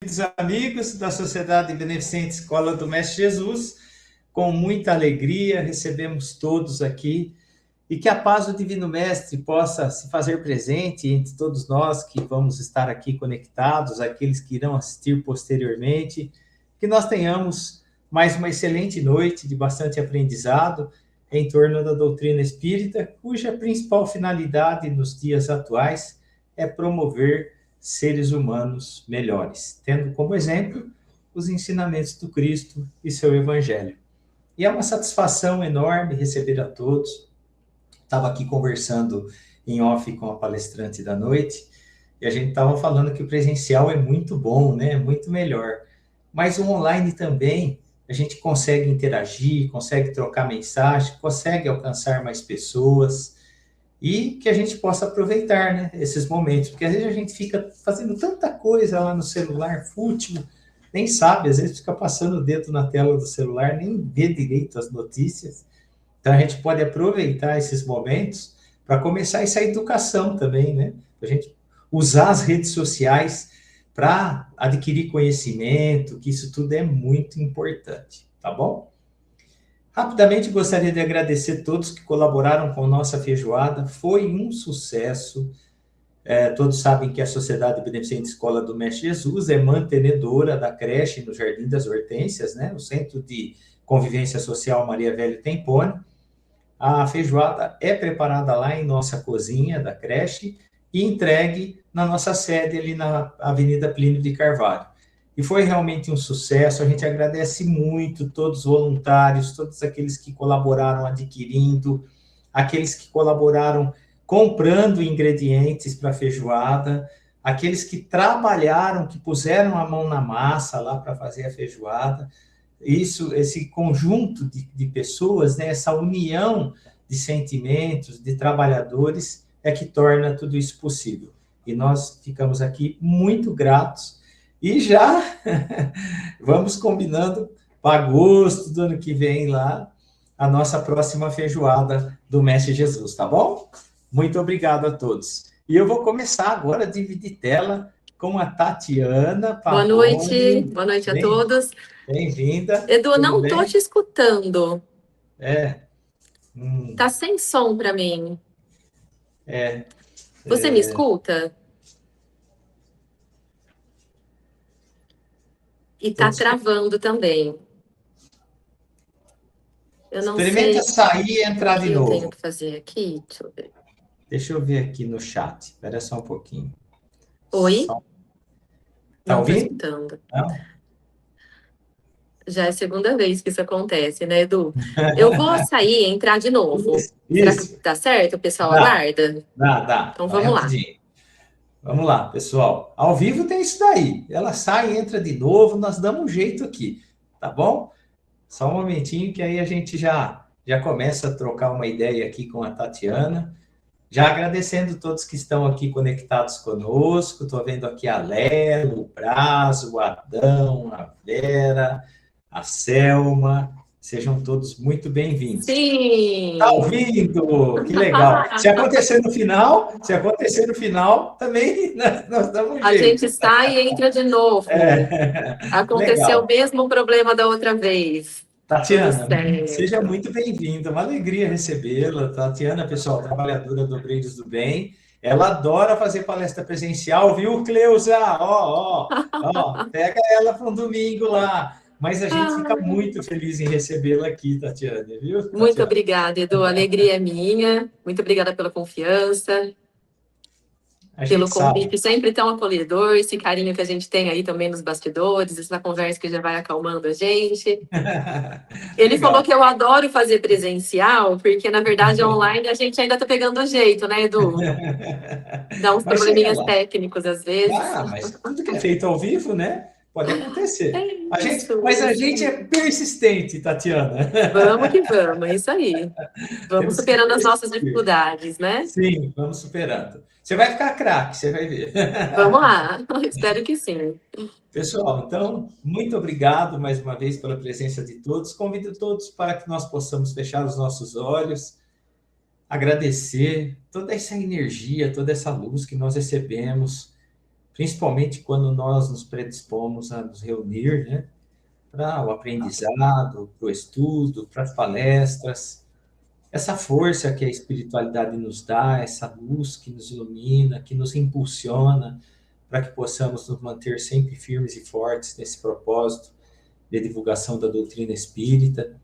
Queridos amigos da Sociedade Beneficente Escola do Mestre Jesus, com muita alegria recebemos todos aqui e que a paz do Divino Mestre possa se fazer presente entre todos nós que vamos estar aqui conectados, aqueles que irão assistir posteriormente, que nós tenhamos mais uma excelente noite de bastante aprendizado em torno da doutrina espírita, cuja principal finalidade nos dias atuais é promover seres humanos melhores, tendo como exemplo os ensinamentos do Cristo e seu Evangelho. E é uma satisfação enorme receber a todos. Estava aqui conversando em off com a palestrante da noite, e a gente estava falando que o presencial é muito bom, né? Muito melhor. Mas o online também, a gente consegue interagir, consegue trocar mensagem, consegue alcançar mais pessoas, e que a gente possa aproveitar, né, esses momentos, porque às vezes a gente fica fazendo tanta coisa lá no celular, fútil, nem sabe, às vezes fica passando o dedo na tela do celular, nem vê direito as notícias. Então a gente pode aproveitar esses momentos para começar essa educação também, né, a gente usar as redes sociais para adquirir conhecimento, que isso tudo é muito importante, tá bom? Rapidamente, gostaria de agradecer a todos que colaboraram com nossa feijoada. Foi um sucesso. Todos sabem que a Sociedade Beneficente Escola do Mestre Jesus é mantenedora da creche no Jardim das Hortênsias, né? O Centro de Convivência Social Maria Velho Tempone. A feijoada é preparada lá em nossa cozinha da creche e entregue na nossa sede ali na Avenida Plínio de Carvalho. E foi realmente um sucesso, a gente agradece muito todos os voluntários, todos aqueles que colaboraram adquirindo, aqueles que colaboraram comprando ingredientes para a feijoada, aqueles que trabalharam, que puseram a mão na massa lá para fazer a feijoada. Isso, esse conjunto de pessoas, né, essa união de sentimentos, de trabalhadores, é que torna tudo isso possível. E nós ficamos aqui muito gratos e já vamos combinando para agosto do ano que vem lá a nossa próxima feijoada do Mestre Jesus, tá bom? Muito obrigado a todos. E eu vou começar agora a dividir tela com a Tatiana Pavone. Boa noite a todos. Bem-vinda. Edu, não estou te escutando. Tá sem som para mim. Você me escuta? E tá travando também. Eu não Experimenta sei sair e entrar de novo. O que eu tenho que fazer aqui? Deixa eu ver. Deixa eu ver aqui no chat. Espera só um pouquinho. Oi? Tá ouvindo? Escutando. Não? Já é a segunda vez que isso acontece, né, Edu? Eu vou sair e entrar de novo. Isso. Será que dá certo? O pessoal aguarda? Dá. Então vamos lá. Vamos lá, pessoal. Ao vivo tem isso daí. Ela sai e entra de novo, nós damos um jeito aqui, tá bom? Só um momentinho que aí a gente já começa a trocar uma ideia aqui com a Tatiana. Já agradecendo todos que estão aqui conectados conosco. Estou vendo aqui a Lelo, o Brazo, o Adão, a Vera, a Selma. Sejam todos muito bem-vindos. Sim! Está ouvindo? Que legal. Se acontecer no final, também nós damos um jeito. A gente sai e entra de novo. Aconteceu legal. O mesmo problema da outra vez. Tatiana, seja muito bem-vinda. Uma alegria recebê-la. Tatiana, pessoal, trabalhadora do Obreiros do Bem. Ela adora fazer palestra presencial, viu, Cleusa? Ó, pega ela para um domingo lá. Mas a gente fica muito feliz em recebê-la aqui, Tatiana, viu? Tatiana? Muito obrigada, Edu. A alegria é minha. Muito obrigada pela confiança. Pelo convite sempre tão acolhedor, esse carinho que a gente tem aí também nos bastidores, essa conversa que já vai acalmando a gente. Ele falou que eu adoro fazer presencial, porque na verdade online a gente ainda tá pegando o jeito, né, Edu? Dá uns probleminhas técnicos às vezes. Mas tudo que é feito ao vivo, né? Pode acontecer. Mas a gente é persistente, Tatiana. Vamos que vamos, é isso aí. Vamos superando as nossas dificuldades, né? Sim, vamos superando. Você vai ficar craque, você vai ver. Vamos lá, espero que sim. Pessoal, então, muito obrigado mais uma vez pela presença de todos. Convido todos para que nós possamos fechar os nossos olhos, agradecer toda essa energia, toda essa luz que nós recebemos, principalmente quando nós nos predispomos a nos reunir, né? Para o aprendizado, para o estudo, para as palestras. Essa força que a espiritualidade nos dá, essa luz que nos ilumina, que nos impulsiona, para que possamos nos manter sempre firmes e fortes nesse propósito de divulgação da doutrina espírita,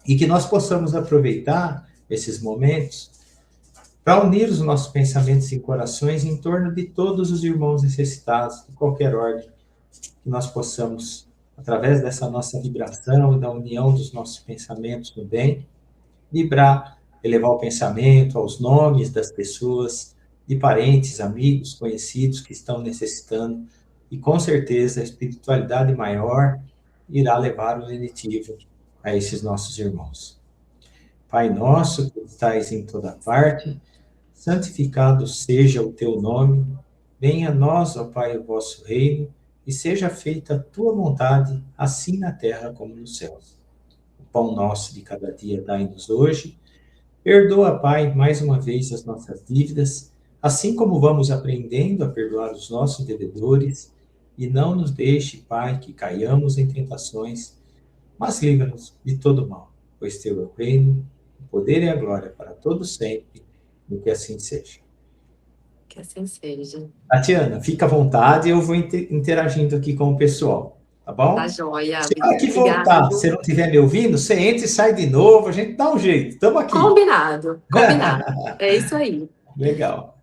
e que nós possamos aproveitar esses momentos para unir os nossos pensamentos e corações em torno de todos os irmãos necessitados, de qualquer ordem, que nós possamos, através dessa nossa vibração e da união dos nossos pensamentos no bem, vibrar, elevar o pensamento aos nomes das pessoas, de parentes, amigos, conhecidos que estão necessitando, e com certeza a espiritualidade maior irá levar o lenitivo a esses nossos irmãos. Pai nosso que estais em toda parte, santificado seja o teu nome, venha a nós, ó Pai, o vosso reino, e seja feita a tua vontade, assim na terra como nos céus. O pão nosso de cada dia dai-nos hoje. Perdoa, Pai, mais uma vez as nossas dívidas, assim como vamos aprendendo a perdoar os nossos devedores, e não nos deixe, Pai, que caiamos em tentações, mas livra-nos de todo mal, pois teu é o reino, o poder e a glória para todos sempre, e que assim seja. Que assim seja. Tatiana, fica à vontade, eu vou interagindo aqui com o pessoal. Tá bom? Tá joia. Se aqui voltar, se não estiver me ouvindo, você entra e sai de novo, a gente dá um jeito. Estamos aqui. Combinado. É isso aí. Legal.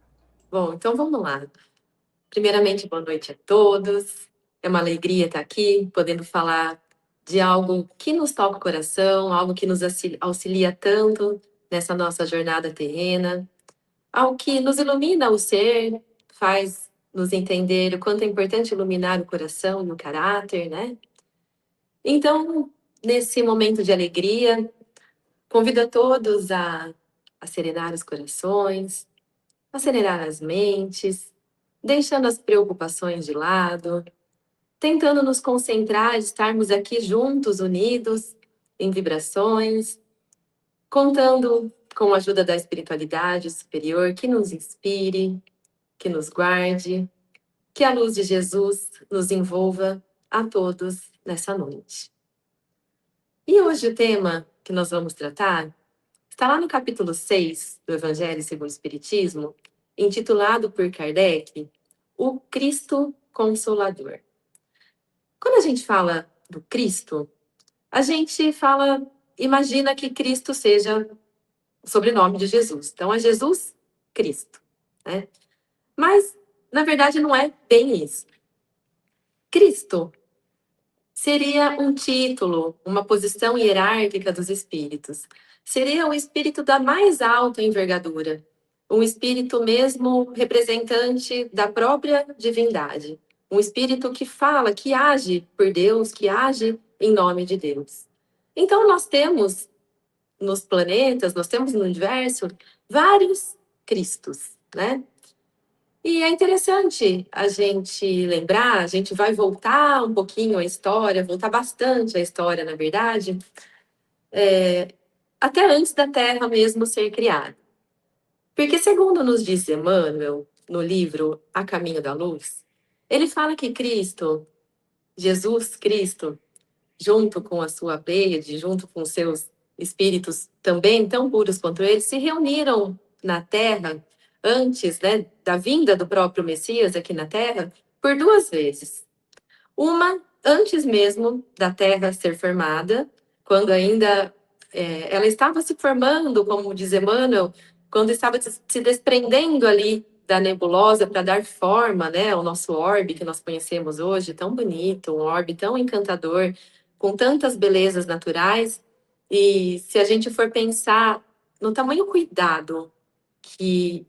Bom, então vamos lá. Primeiramente, boa noite a todos. É uma alegria estar aqui, podendo falar de algo que nos toca o coração, algo que nos auxilia tanto nessa nossa jornada terrena. ao que nos ilumina o ser, faz nos entender o quanto é importante iluminar o coração e o caráter, né? Então, nesse momento de alegria, convido a todos a serenar os corações, a serenar as mentes, deixando as preocupações de lado, tentando nos concentrar, estarmos aqui juntos, unidos, em vibrações, contando com a ajuda da espiritualidade superior que nos inspire, que nos guarde, que a luz de Jesus nos envolva a todos nessa noite. E hoje o tema que nós vamos tratar está lá no capítulo 6 do Evangelho segundo o Espiritismo, intitulado por Kardec, O Cristo Consolador. Quando a gente fala do Cristo, a gente imagina que Cristo seja o sobrenome de Jesus. Então, é Jesus Cristo, né? Mas, na verdade, não é bem isso. Cristo seria um título, uma posição hierárquica dos espíritos. Seria um espírito da mais alta envergadura, um espírito mesmo representante da própria divindade, um espírito que fala, que age por Deus, que age em nome de Deus. Então, nós temos nos planetas, nós temos no universo vários Cristos, né? E é interessante a gente lembrar, a gente vai voltar um pouquinho à história, voltar bastante à história, na verdade, até antes da Terra mesmo ser criada. Porque, segundo nos diz Emmanuel, no livro A Caminho da Luz, ele fala que Cristo, Jesus Cristo, junto com a sua Pleiade, junto com seus espíritos também tão puros quanto eles, se reuniram na Terra antes, né, da vinda do próprio Messias aqui na Terra, por 2 vezes. Uma antes mesmo da Terra ser formada, quando ainda ela estava se formando, como diz Emmanuel, quando estava se desprendendo ali da nebulosa para dar forma, né, ao nosso orbe que nós conhecemos hoje, tão bonito, um orbe tão encantador, com tantas belezas naturais. E se a gente for pensar no tamanho cuidado que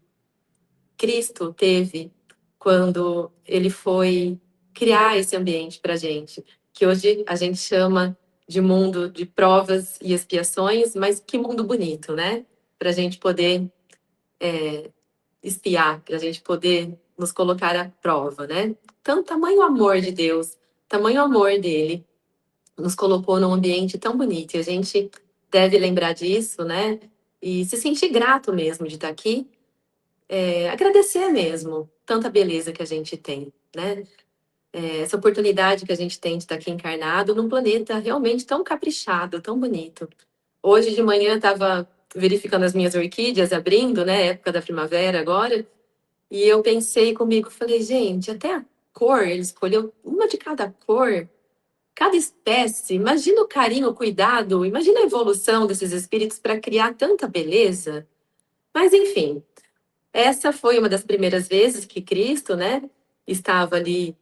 Cristo teve quando ele foi criar esse ambiente para a gente, que hoje a gente chama de mundo de provas e expiações, mas que mundo bonito, né? Para a gente poder espiar, para a gente poder nos colocar à prova, né? Então, tamanho amor de Deus, tamanho amor dele, nos colocou num ambiente tão bonito, e a gente deve lembrar disso, né? E se sentir grato mesmo de estar aqui, agradecer mesmo tanta beleza que a gente tem, né? Essa oportunidade que a gente tem de estar aqui encarnado num planeta realmente tão caprichado, tão bonito. Hoje de manhã estava verificando as minhas orquídeas abrindo, né? Época da primavera agora. E eu pensei comigo, falei, gente, até a cor, ele escolheu uma de cada cor, cada espécie. Imagina o carinho, o cuidado, imagina a evolução desses espíritos para criar tanta beleza. Mas enfim, essa foi uma das primeiras vezes que Cristo, né, estava ali,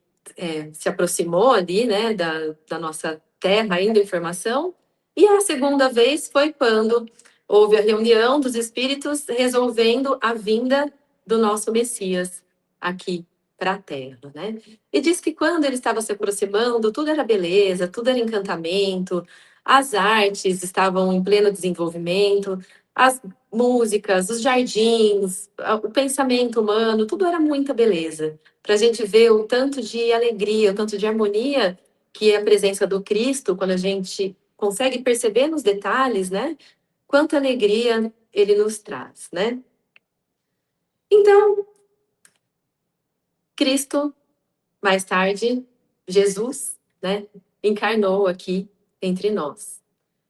se aproximou ali, né, da nossa Terra, ainda em formação. E a segunda vez foi quando houve a reunião dos espíritos resolvendo a vinda do nosso Messias aqui para a Terra, né? E diz que quando ele estava se aproximando, tudo era beleza, tudo era encantamento, as artes estavam em pleno desenvolvimento, as músicas, os jardins, o pensamento humano, tudo era muita beleza. Para a gente ver o tanto de alegria, o tanto de harmonia que é a presença do Cristo, quando a gente consegue perceber nos detalhes, né? Quanta alegria ele nos traz, né? Então, Cristo, mais tarde, Jesus, né? Encarnou aqui entre nós.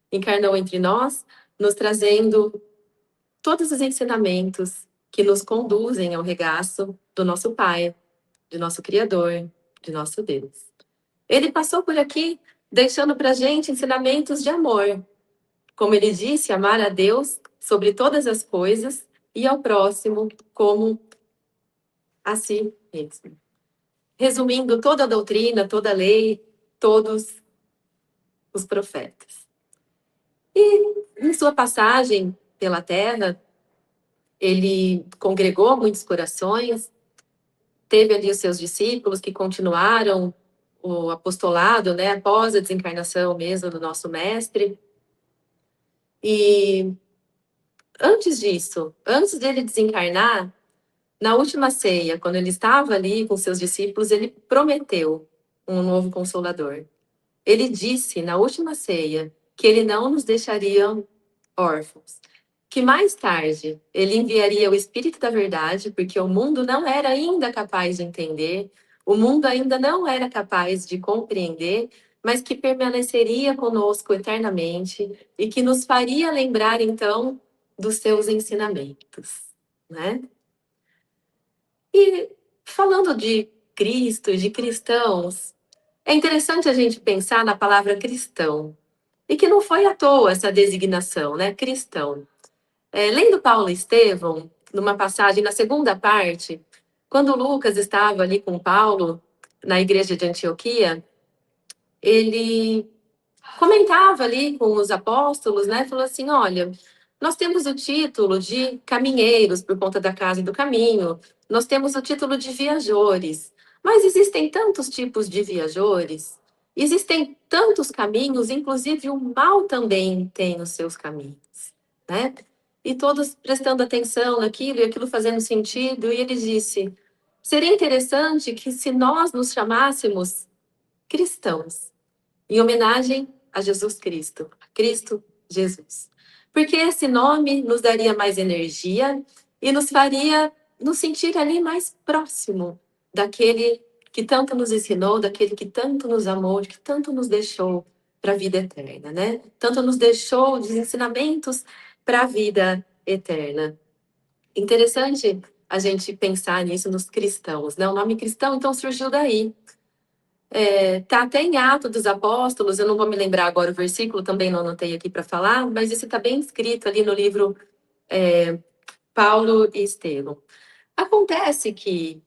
Encarnou entre nós, nos trazendo todos os ensinamentos que nos conduzem ao regaço do nosso Pai, de nosso Criador, de nosso Deus. Ele passou por aqui deixando para a gente ensinamentos de amor. Como ele disse, amar a Deus sobre todas as coisas e ao próximo como a si mesmo. Resumindo toda a doutrina, toda a lei, todos os profetas. E em sua passagem pela Terra, ele congregou muitos corações, teve ali os seus discípulos que continuaram o apostolado, né, após a desencarnação mesmo do nosso mestre. E antes disso, antes dele desencarnar, na última ceia, quando ele estava ali com seus discípulos, ele prometeu um novo Consolador. Ele disse na última ceia que ele não nos deixaria órfãos, que mais tarde ele enviaria o Espírito da Verdade, porque o mundo não era ainda capaz de entender, o mundo ainda não era capaz de compreender, mas que permaneceria conosco eternamente e que nos faria lembrar, então, dos seus ensinamentos, né? E falando de Cristo, de cristãos, é interessante a gente pensar na palavra cristão, e que não foi à toa essa designação, né? Cristão. Lendo Paulo e Estevão, numa passagem na segunda parte, quando Lucas estava ali com Paulo, na igreja de Antioquia, ele comentava ali com os apóstolos, né? Falou assim: olha, nós temos o título de caminheiros por conta da casa e do caminho, nós temos o título de viajores, mas existem tantos tipos de viajores, existem tantos caminhos, inclusive o mal também tem os seus caminhos, né? E todos prestando atenção naquilo e aquilo fazendo sentido, e ele disse: seria interessante que se nós nos chamássemos cristãos, em homenagem a Jesus Cristo, a Cristo Jesus. Porque esse nome nos daria mais energia e nos faria nos sentir ali mais próximo daquele que tanto nos ensinou, daquele que tanto nos amou, que tanto nos deixou para a vida eterna, né? Tanto nos deixou de ensinamentos para a vida eterna. Interessante a gente pensar nisso nos cristãos, né? O nome cristão, então, surgiu daí. Tá até em Atos dos Apóstolos, eu não vou me lembrar agora o versículo, também não anotei aqui para falar, mas isso está bem escrito ali no livro Paulo e Estevão. Acontece que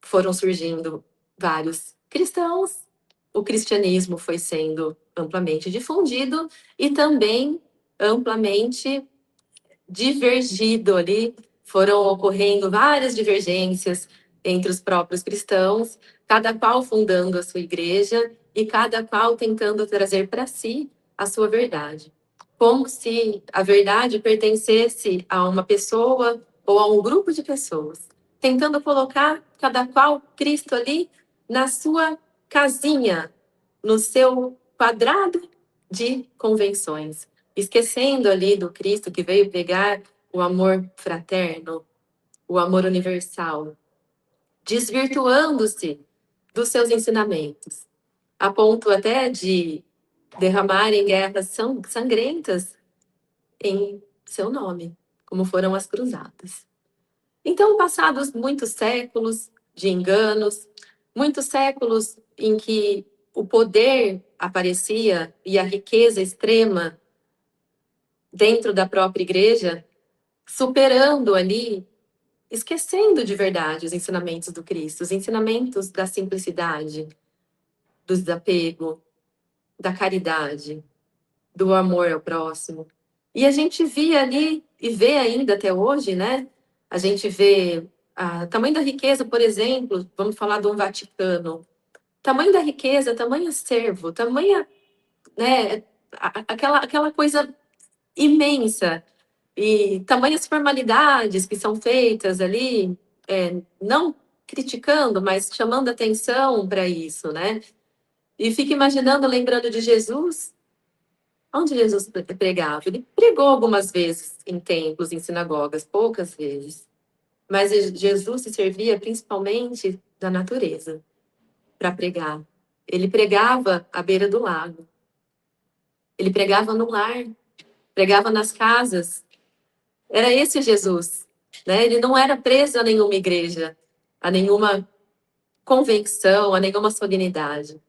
foram surgindo vários cristãos, o cristianismo foi sendo amplamente difundido e também amplamente divergido ali, foram ocorrendo várias divergências entre os próprios cristãos, cada qual fundando a sua igreja e cada qual tentando trazer para si a sua verdade. Como se a verdade pertencesse a uma pessoa ou a um grupo de pessoas, tentando colocar cada qual Cristo ali na sua casinha, no seu quadrado de convenções, esquecendo ali do Cristo que veio pregar o amor fraterno, o amor universal, desvirtuando-se dos seus ensinamentos, a ponto até de derramarem guerras sangrentas em seu nome, como foram as cruzadas. Então, passados muitos séculos de enganos, muitos séculos em que o poder aparecia e a riqueza extrema dentro da própria igreja, superando ali, esquecendo de verdade os ensinamentos do Cristo, os ensinamentos da simplicidade, do desapego, da caridade, do amor ao próximo. E a gente via ali, e vê ainda até hoje, né? A gente vê o tamanho da riqueza, por exemplo, vamos falar do Vaticano. Tamanho da riqueza, tamanho acervo, tamanha, né, aquela coisa imensa e tamanhas formalidades que são feitas ali, não criticando, mas chamando atenção para isso, né? E fico imaginando, lembrando de Jesus, onde Jesus pregava. Ele pregou algumas vezes em templos, em sinagogas, poucas vezes. Mas Jesus se servia principalmente da natureza para pregar. Ele pregava à beira do lago. Ele pregava no lar, pregava nas casas. Era esse Jesus, né? Ele não era preso a nenhuma igreja, a nenhuma convenção, a nenhuma solenidade.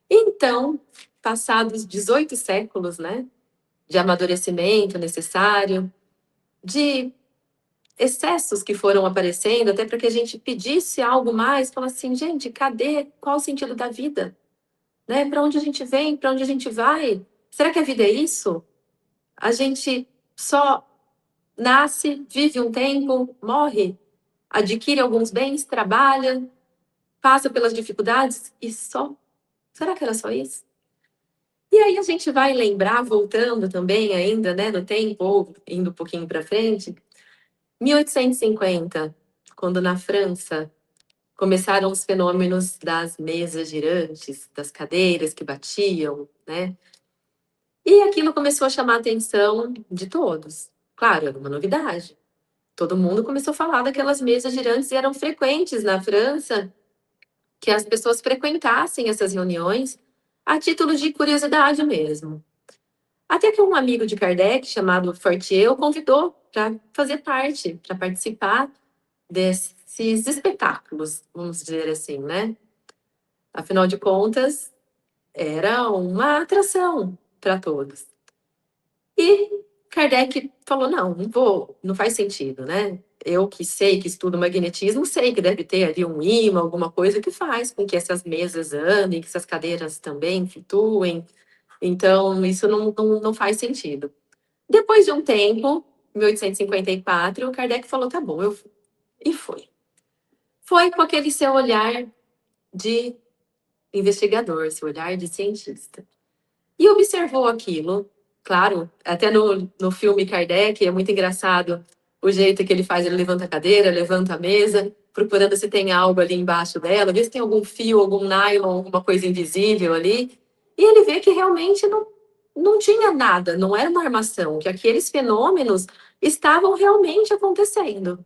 Então, passados 18 séculos, né, de amadurecimento necessário, de excessos que foram aparecendo, até para que a gente pedisse algo mais, falar assim, gente, cadê? Qual o sentido da vida? Né? Para onde a gente vem? Para onde a gente vai? Será que a vida é isso? A gente só nasce, vive um tempo, morre, adquire alguns bens, trabalha, passa pelas dificuldades e só. Será que era só isso? E aí a gente vai lembrar, voltando também ainda, né, no tempo, ou indo um pouquinho para frente, 1850, quando na França começaram os fenômenos das mesas girantes, das cadeiras que batiam, né? E aquilo começou a chamar a atenção de todos. Claro, era uma novidade. Todo mundo começou a falar daquelas mesas girantes e eram frequentes na França que as pessoas frequentassem essas reuniões a título de curiosidade mesmo. Até que um amigo de Kardec, chamado Fortier, o convidou para fazer parte, para participar desses espetáculos, vamos dizer assim, né? Afinal de contas, era uma atração para todos. E Kardec falou: não, não vou, não faz sentido, né? Eu que sei, que estudo magnetismo, sei que deve ter ali um ímã, alguma coisa que faz com que essas mesas andem, que essas cadeiras também flutuem. Então, isso não faz sentido. Depois de um tempo, em 1854, Kardec falou: tá bom, eu fui. E foi. Foi com aquele seu olhar de investigador, seu olhar de cientista. E observou aquilo. Claro, até no filme Kardec, é muito engraçado o jeito que ele faz, ele levanta a cadeira, levanta a mesa, procurando se tem algo ali embaixo dela, vê se tem algum fio, algum nylon, alguma coisa invisível ali. E ele vê que realmente não tinha nada, não era uma armação, que aqueles fenômenos estavam realmente acontecendo.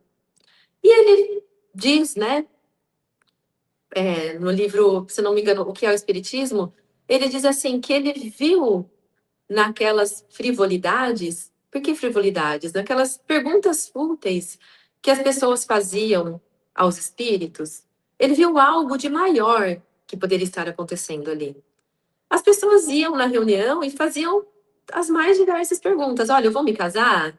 E ele diz, né, no livro, se não me engano, O que é o Espiritismo, ele diz assim, que ele viu naquelas frivolidades, por que frivolidades? Naquelas perguntas fúteis que as pessoas faziam aos espíritos, ele viu algo de maior que poderia estar acontecendo ali. As pessoas iam na reunião e faziam as mais diversas perguntas. Olha, eu vou me casar?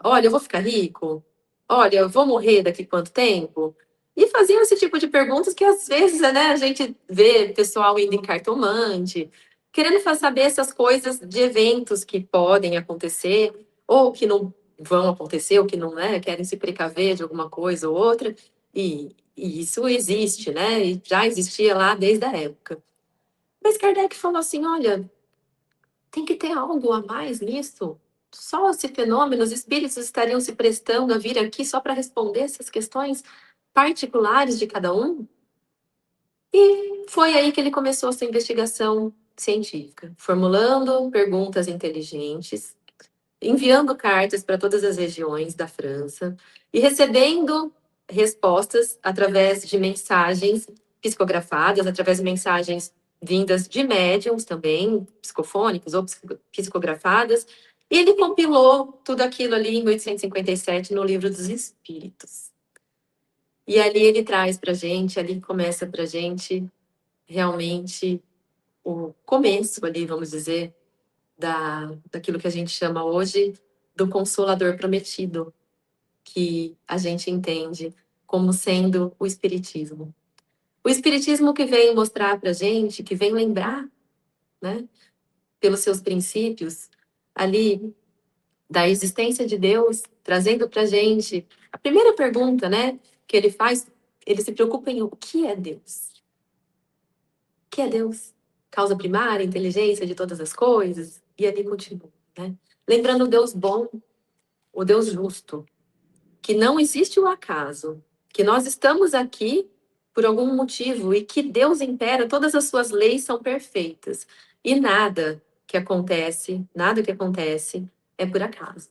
Olha, eu vou ficar rico? Olha, eu vou morrer daqui a quanto tempo? E faziam esse tipo de perguntas que às vezes, né, a gente vê pessoal indo em cartomante, querendo saber essas coisas de eventos que podem acontecer, ou que não vão acontecer, ou que não, né, querem se precaver de alguma coisa ou outra. E isso existe, né? E já existia lá desde a época. Mas Kardec falou assim: olha, tem que ter algo a mais nisso. Só esse fenômeno, os espíritos estariam se prestando a vir aqui só para responder essas questões particulares de cada um? E foi aí que ele começou a sua investigação científica, formulando perguntas inteligentes, enviando cartas para todas as regiões da França e recebendo respostas através de mensagens psicografadas, através de mensagens vindas de médiums também, psicofônicas ou psicografadas, e ele compilou tudo aquilo ali em 1857 no Livro dos Espíritos. E ali ele traz para a gente, ali começa para a gente realmente o começo ali, vamos dizer, daquilo que a gente chama hoje do Consolador Prometido, que a gente entende como sendo o Espiritismo. O Espiritismo que vem mostrar para a gente, que vem lembrar, né, pelos seus princípios, ali, da existência de Deus, trazendo para a gente a primeira pergunta, né, que ele faz, ele se preocupa em o que é Deus? O que é Deus? Causa primária, inteligência de todas as coisas? E ali continua, né? Lembrando o Deus bom, o Deus justo, que não existe o acaso, que nós estamos aqui por algum motivo e que Deus impera, todas as suas leis são perfeitas. E nada que acontece é por acaso.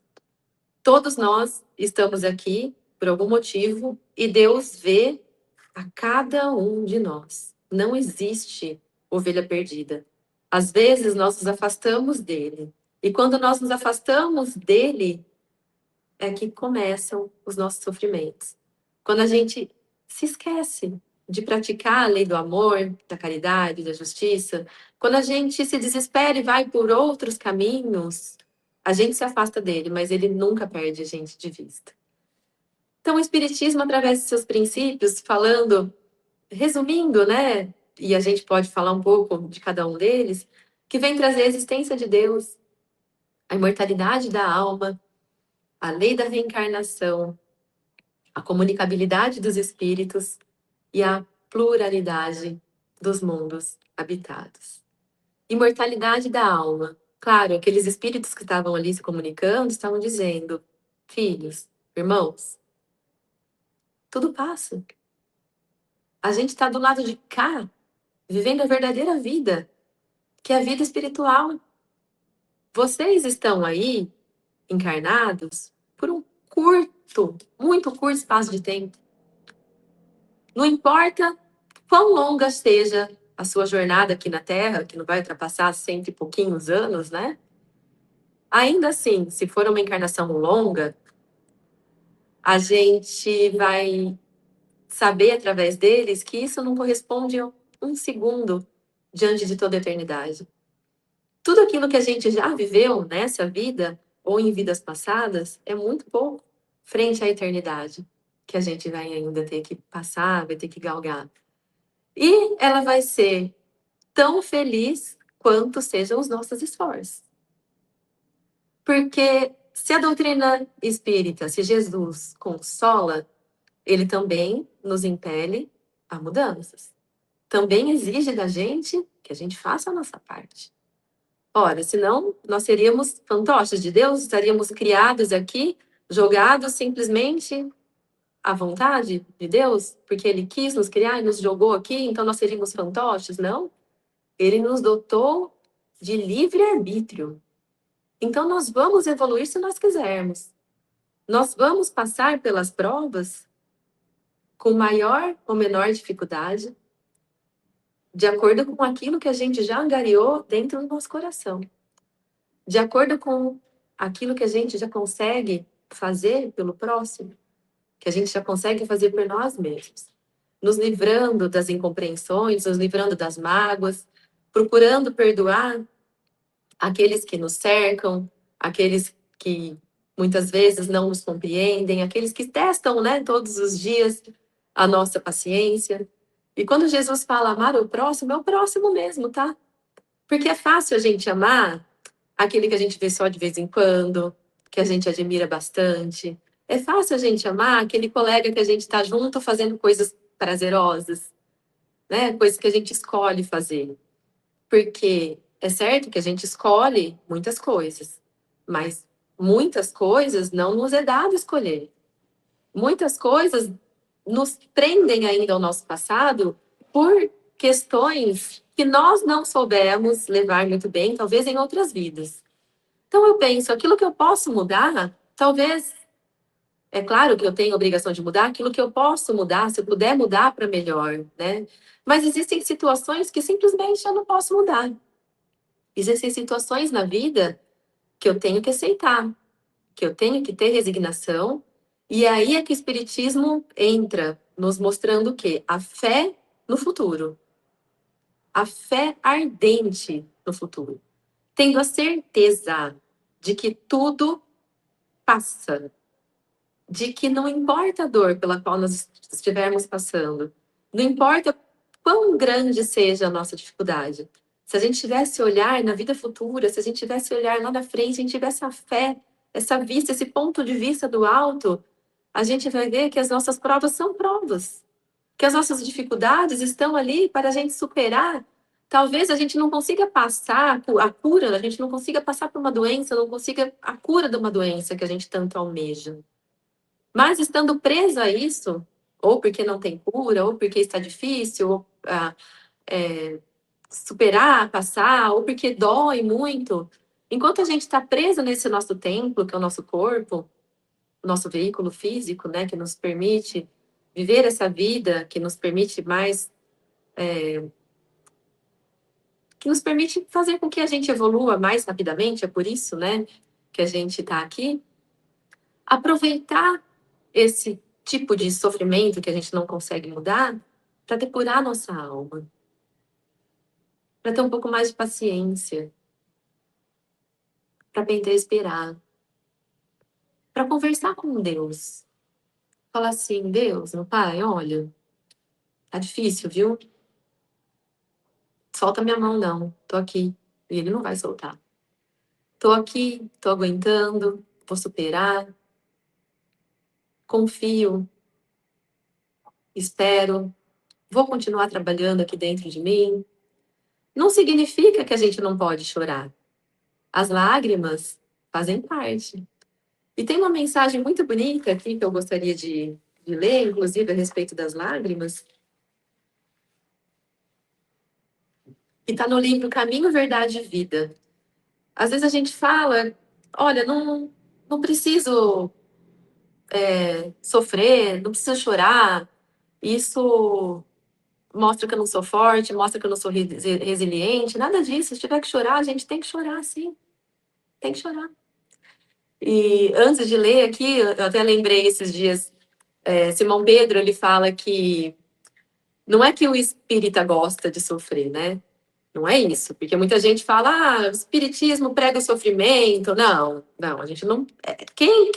Todos nós estamos aqui por algum motivo e Deus vê a cada um de nós. Não existe ovelha perdida. Às vezes nós nos afastamos dele. E quando nós nos afastamos dele, é que começam os nossos sofrimentos. Quando a gente se esquece de praticar a lei do amor, da caridade, da justiça, quando a gente se desespera e vai por outros caminhos, a gente se afasta dele, mas ele nunca perde a gente de vista. Então, o Espiritismo, através de seus princípios, falando, resumindo, né? E a gente pode falar um pouco de cada um deles, que vem trazer a existência de Deus, a imortalidade da alma, a lei da reencarnação, a comunicabilidade dos espíritos e a pluralidade dos mundos habitados. Imortalidade da alma. Claro, aqueles espíritos que estavam ali se comunicando estavam dizendo: filhos, irmãos, tudo passa. A gente está do lado de cá, vivendo a verdadeira vida, que é a vida espiritual. Vocês estão aí, encarnados, por um curto, muito curto espaço de tempo. Não importa quão longa seja a sua jornada aqui na Terra, que não vai ultrapassar 100 e pouquinhos anos, né? Ainda assim, se for uma encarnação longa, a gente vai saber através deles que isso não corresponde a um segundo diante de toda a eternidade. Tudo aquilo que a gente já viveu nessa vida ou em vidas passadas é muito pouco frente à eternidade que a gente vai ainda ter que passar, vai ter que galgar. E ela vai ser tão feliz quanto sejam os nossos esforços. Porque se a doutrina espírita, se Jesus consola, ele também nos impele a mudanças. Também exige da gente que a gente faça a nossa parte. Ora, senão nós seríamos fantoches de Deus, estaríamos criados aqui, jogados simplesmente à vontade de Deus, porque Ele quis nos criar e nos jogou aqui, então nós seríamos fantoches? Não. Ele nos dotou de livre-arbítrio. Então nós vamos evoluir se nós quisermos. Nós vamos passar pelas provas com maior ou menor dificuldade, de acordo com aquilo que a gente já angariou dentro do nosso coração. De acordo com aquilo que a gente já consegue fazer pelo próximo, que a gente já consegue fazer por nós mesmos. Nos livrando das incompreensões, nos livrando das mágoas, procurando perdoar aqueles que nos cercam, aqueles que muitas vezes não nos compreendem, aqueles que testam, né, todos os dias a nossa paciência. E quando Jesus fala amar o próximo, é o próximo mesmo, tá? Porque é fácil a gente amar aquele que a gente vê só de vez em quando, que a gente admira bastante. É fácil a gente amar aquele colega que a gente está junto fazendo coisas prazerosas, né? Coisas que a gente escolhe fazer. Porque é certo que a gente escolhe muitas coisas, mas muitas coisas não nos é dado escolher. Muitas coisas nos prendem ainda ao nosso passado por questões que nós não soubemos levar muito bem, talvez em outras vidas. Então eu penso, aquilo que eu posso mudar, talvez, é claro que eu tenho a obrigação de mudar, aquilo que eu posso mudar, se eu puder mudar para melhor, né? Mas existem situações que simplesmente eu não posso mudar. Existem situações na vida que eu tenho que aceitar, que eu tenho que ter resignação, e aí é que o Espiritismo entra, nos mostrando o quê? A fé no futuro. A fé ardente no futuro. Tendo a certeza de que tudo passa. De que não importa a dor pela qual nós estivermos passando. Não importa quão grande seja a nossa dificuldade. Se a gente tivesse olhar na vida futura, se a gente tivesse olhar lá na frente, se a gente tivesse a fé, essa vista, esse ponto de vista do alto, a gente vai ver que as nossas provas são provas. Que as nossas dificuldades estão ali para a gente superar. Talvez a gente não consiga passar a cura, a gente não consiga passar por uma doença, não consiga a cura de uma doença que a gente tanto almeja. Mas estando presa a isso, ou porque não tem cura, ou porque está difícil, ou, superar, passar, ou porque dói muito, enquanto a gente está presa nesse nosso templo, que é o nosso corpo, o nosso veículo físico, né, que nos permite viver essa vida, que nos permite mais, que nos permite fazer com que a gente evolua mais rapidamente, é por isso, né, que a gente está aqui, aproveitar esse tipo de sofrimento que a gente não consegue mudar para depurar nossa alma, para ter um pouco mais de paciência, para aprender a esperar, para conversar com Deus. Falar assim, Deus, meu pai, olha, tá difícil, viu? Solta minha mão, não. Tô aqui. E ele não vai soltar. Tô aqui, tô aguentando, vou superar. confio, espero, vou continuar trabalhando aqui dentro de mim. Não significa que a gente não pode chorar. As lágrimas fazem parte. E tem uma mensagem muito bonita aqui que eu gostaria de ler, inclusive a respeito das lágrimas, que está no livro Caminho, Verdade e Vida. Às vezes a gente fala, olha, não preciso sofrer, não preciso chorar, isso mostra que eu não sou forte, mostra que eu não sou resiliente, nada disso. Se tiver que chorar, a gente tem que chorar, sim. Tem que chorar. E antes de ler aqui, eu até lembrei esses dias, Simão Pedro, ele fala que não é que o espírita gosta de sofrer, né? Não é isso, porque muita gente fala, o espiritismo prega o sofrimento. Não, a gente não... Quem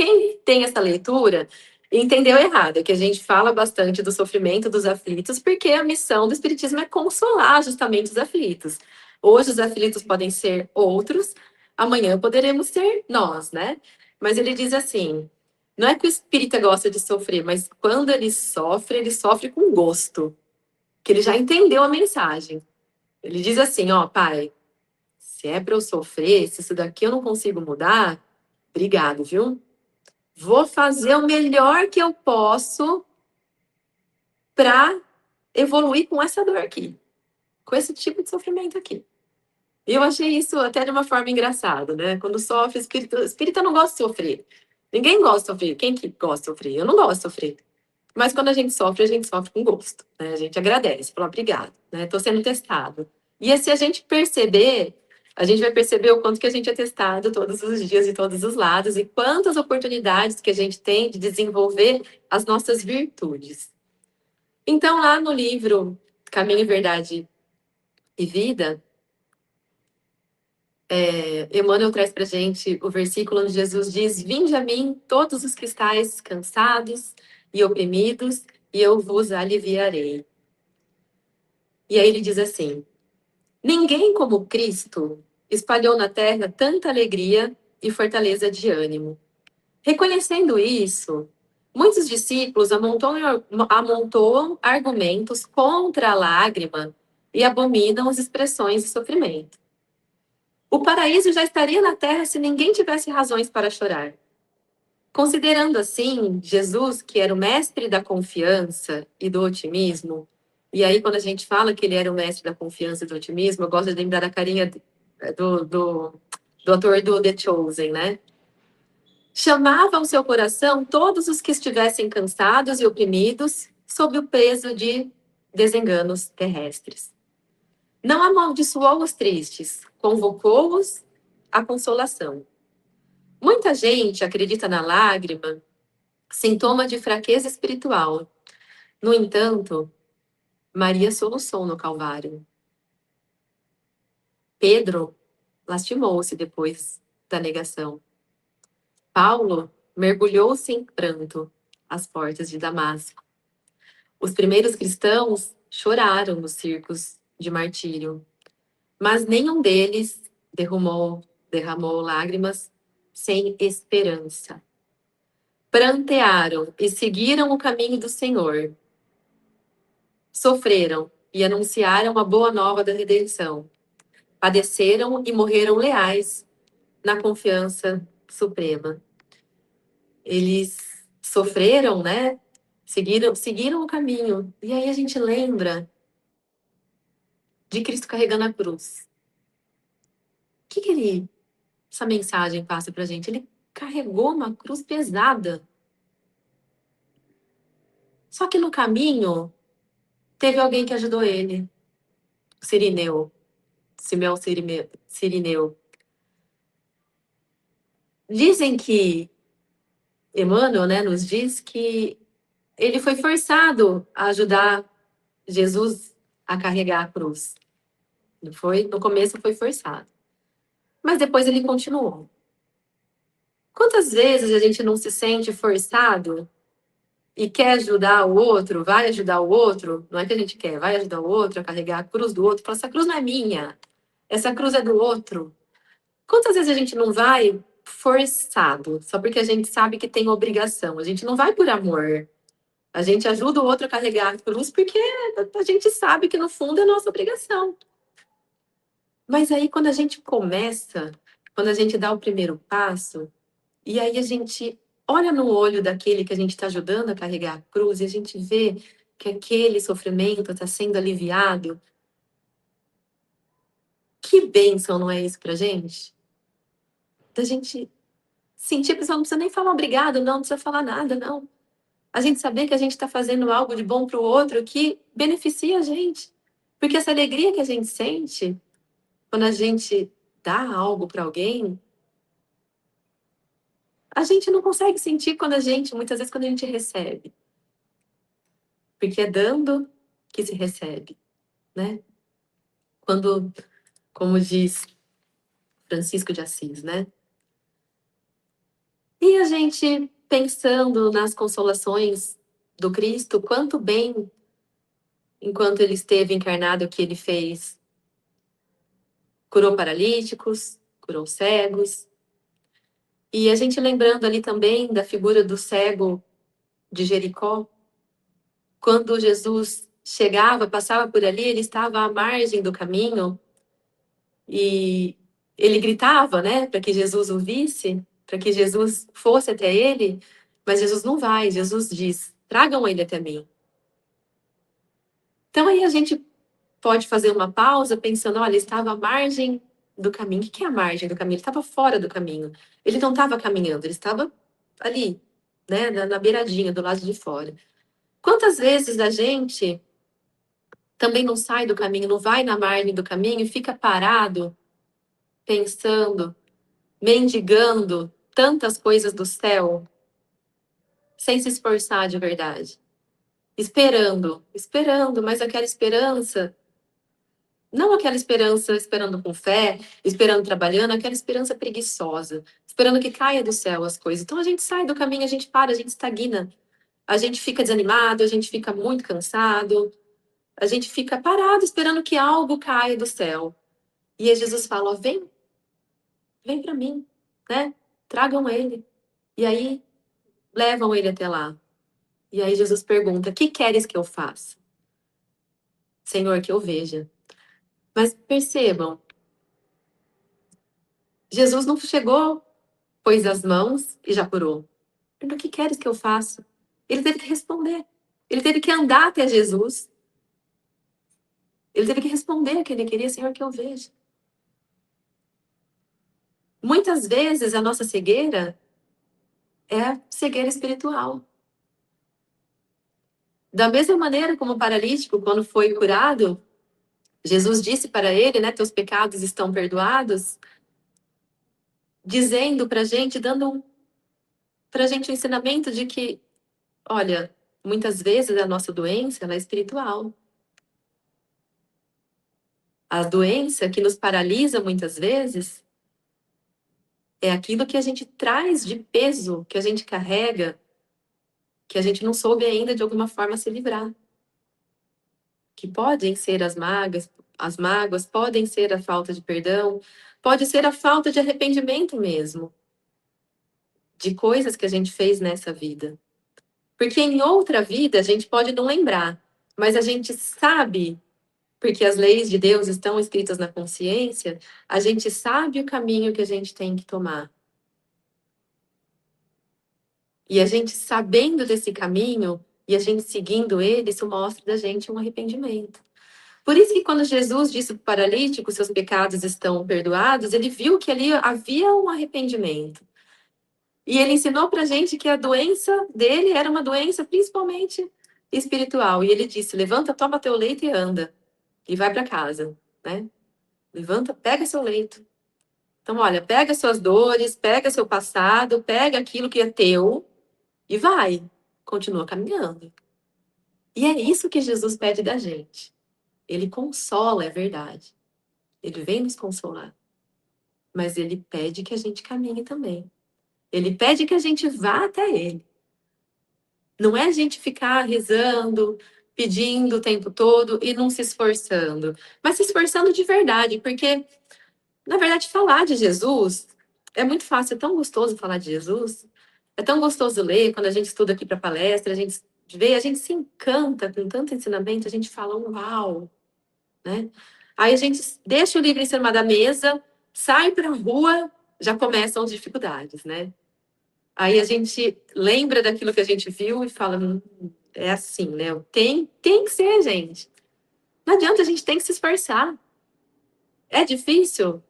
tem essa leitura entendeu errado, é que a gente fala bastante do sofrimento dos aflitos, porque a missão do espiritismo é consolar justamente os aflitos. Hoje os aflitos podem ser outros, amanhã poderemos ser nós, né? Mas ele diz assim, não é que o espírita gosta de sofrer, mas quando ele sofre com gosto, que ele já entendeu a mensagem. Ele diz assim, ó, pai, se é para eu sofrer, se isso daqui eu não consigo mudar, obrigado, viu? Vou fazer o melhor que eu posso para evoluir com essa dor aqui, com esse tipo de sofrimento aqui. E eu achei isso até de uma forma engraçada, né? Quando sofre, espírita não gosta de sofrer. Ninguém gosta de sofrer. Quem que gosta de sofrer? Eu não gosto de sofrer. Mas quando a gente sofre com gosto, né? A gente agradece, fala obrigado, né? Tô sendo testado. E se a gente perceber, a gente vai perceber o quanto que a gente é testado todos os dias de todos os lados e quantas oportunidades que a gente tem de desenvolver as nossas virtudes. Então, lá no livro Caminho, Verdade e Vida, Emmanuel traz pra gente o versículo onde Jesus diz: vinde a mim todos os que estáis cansados e oprimidos, e eu vos aliviarei. E aí ele diz assim: ninguém como Cristo espalhou na terra tanta alegria e fortaleza de ânimo. Reconhecendo isso, muitos discípulos amontoam argumentos contra a lágrima e abominam as expressões de sofrimento. O paraíso já estaria na terra se ninguém tivesse razões para chorar. Considerando assim, Jesus, que era o mestre da confiança e do otimismo, e aí quando a gente fala que ele era o mestre da confiança e do otimismo, eu gosto de lembrar da carinha do ator do The Chosen, né? Chamava ao seu coração todos os que estivessem cansados e oprimidos sob o peso de desenganos terrestres. Não amaldiçoou os tristes, convocou-os à consolação. Muita gente acredita na lágrima, sintoma de fraqueza espiritual. No entanto, Maria soluçou no Calvário. Pedro lastimou-se depois da negação. Paulo mergulhou-se em pranto às portas de Damasco. Os primeiros cristãos choraram nos circos de martírio, mas nenhum deles derramou lágrimas sem esperança. Prantearam e seguiram o caminho do Senhor. Sofreram e anunciaram a boa nova da redenção. Padeceram e morreram leais na confiança suprema. Eles sofreram, né? Seguiram o caminho. E aí a gente lembra de Cristo carregando a cruz. O que essa mensagem passa pra gente? Ele carregou uma cruz pesada. Só que no caminho teve alguém que ajudou ele. Sirineu. Simão Sirineu. Dizem que Emmanuel, né, nos diz que ele foi forçado a ajudar Jesus a carregar a cruz. No começo foi forçado. Mas depois ele continuou. Quantas vezes a gente não se sente forçado e quer ajudar o outro, vai ajudar o outro, não é que a gente quer, vai ajudar o outro a carregar a cruz do outro, fala, essa cruz não é minha, essa cruz é do outro. Quantas vezes a gente não vai forçado, só porque a gente sabe que tem obrigação. A gente não vai por amor. A gente ajuda o outro a carregar a cruz porque a gente sabe que no fundo é nossa obrigação. Mas aí quando a gente começa, quando a gente dá o primeiro passo, e aí a gente olha no olho daquele que a gente está ajudando a carregar a cruz e a gente vê que aquele sofrimento está sendo aliviado. Que bênção, não é isso pra gente? Da gente sentir, a pessoa não precisa nem falar obrigado, não precisa falar nada, não. A gente saber que a gente está fazendo algo de bom para o outro que beneficia a gente. Porque essa alegria que a gente sente quando a gente dá algo para alguém, a gente não consegue sentir muitas vezes quando a gente recebe. Porque é dando que se recebe, né? Quando, como diz Francisco de Assis, né? E a gente pensando nas consolações do Cristo, quanto bem, enquanto ele esteve encarnado, que ele fez. Curou paralíticos, curou cegos. E a gente lembrando ali também da figura do cego de Jericó, quando Jesus chegava, passava por ali, ele estava à margem do caminho e ele gritava, né, para que Jesus o visse, para que Jesus fosse até ele, mas Jesus não vai, Jesus diz: tragam ele até mim. Então aí a gente pode fazer uma pausa pensando, olha, ele estava à margem do caminho. O que é a margem do caminho? Ele estava fora do caminho. Ele não estava caminhando, ele estava ali, né, na beiradinha, do lado de fora. Quantas vezes a gente também não sai do caminho, não vai na margem do caminho e fica parado, pensando, mendigando tantas coisas do céu, sem se esforçar de verdade? Esperando, mas aquela esperança, não aquela esperança esperando com fé, esperando trabalhando, aquela esperança preguiçosa, esperando que caia do céu as coisas. Então a gente sai do caminho, a gente para, a gente estagna, a gente fica desanimado, a gente fica muito cansado, a gente fica parado esperando que algo caia do céu. E aí Jesus fala: ó, vem para mim, né? Tragam ele. E aí levam ele até lá. E aí Jesus pergunta: que queres que eu faça? Senhor, que eu veja. Mas percebam, Jesus não chegou, pôs as mãos e já curou. O que queres que eu faça? Ele teve que responder. Ele teve que andar até Jesus. Ele teve que responder o que ele queria: Senhor, que eu veja. Muitas vezes a nossa cegueira é cegueira espiritual. Da mesma maneira como o paralítico, quando foi curado, Jesus disse para ele, né, teus pecados estão perdoados, dizendo pra gente, dando pra gente o ensinamento de que, olha, muitas vezes a nossa doença, ela é espiritual. A doença que nos paralisa muitas vezes é aquilo que a gente traz de peso, que a gente carrega, que a gente não soube ainda de alguma forma se livrar. Que podem ser as mágoas, podem ser a falta de perdão, pode ser a falta de arrependimento mesmo, de coisas que a gente fez nessa vida. Porque em outra vida a gente pode não lembrar, mas a gente sabe, porque as leis de Deus estão escritas na consciência, a gente sabe o caminho que a gente tem que tomar. E a gente sabendo desse caminho e a gente seguindo ele, isso mostra da gente um arrependimento. Por isso que quando Jesus disse para o paralítico, seus pecados estão perdoados, ele viu que ali havia um arrependimento. E ele ensinou para a gente que a doença dele era uma doença principalmente espiritual. E ele disse: levanta, toma teu leito e anda. E vai para casa, né? Levanta, pega seu leito. Então, olha, pega suas dores, pega seu passado, pega aquilo que é teu e vai. Continua caminhando. E é isso que Jesus pede da gente. Ele consola, é verdade. Ele vem nos consolar. Mas ele pede que a gente caminhe também. Ele pede que a gente vá até ele. Não é a gente ficar rezando, pedindo o tempo todo e não se esforçando. Mas se esforçando de verdade, porque, na verdade, falar de Jesus É muito fácil, é tão gostoso falar de Jesus, é tão gostoso ler, quando a gente estuda aqui para palestra, a gente vê, a gente se encanta com tanto ensinamento, a gente fala, uau, né? Aí a gente deixa o livro em cima da mesa, sai para a rua, já começam as dificuldades, né? Aí a gente lembra daquilo que a gente viu e fala, é assim, né? Tem que ser, gente. Não adianta, a gente tem que se esforçar. É difícil?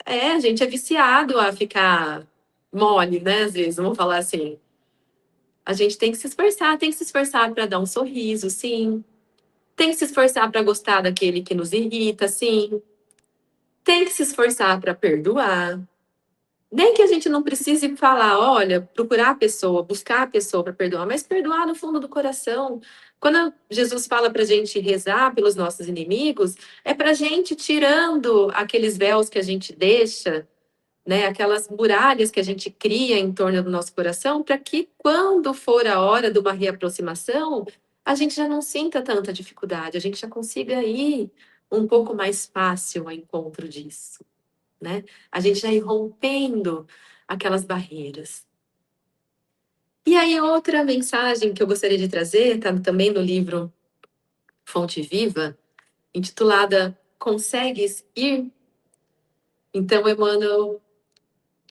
É, a gente é viciado a ficar mole, né? Às vezes, vamos falar assim. A gente tem que se esforçar para dar um sorriso, sim. Tem que se esforçar para gostar daquele que nos irrita, sim. Tem que se esforçar para perdoar. Nem que a gente não precise falar, olha, procurar a pessoa, buscar a pessoa para perdoar, mas perdoar no fundo do coração. Quando Jesus fala para a gente rezar pelos nossos inimigos, é para a gente tirando aqueles véus que a gente deixa, né, aquelas muralhas que a gente cria em torno do nosso coração, para que quando for a hora de uma reaproximação, a gente já não sinta tanta dificuldade, a gente já consiga ir um pouco mais fácil ao encontro disso, né? A gente já ir rompendo aquelas barreiras. E aí, outra mensagem que eu gostaria de trazer, está também no livro Fonte Viva, intitulada Consegues Ir? Então, Emmanuel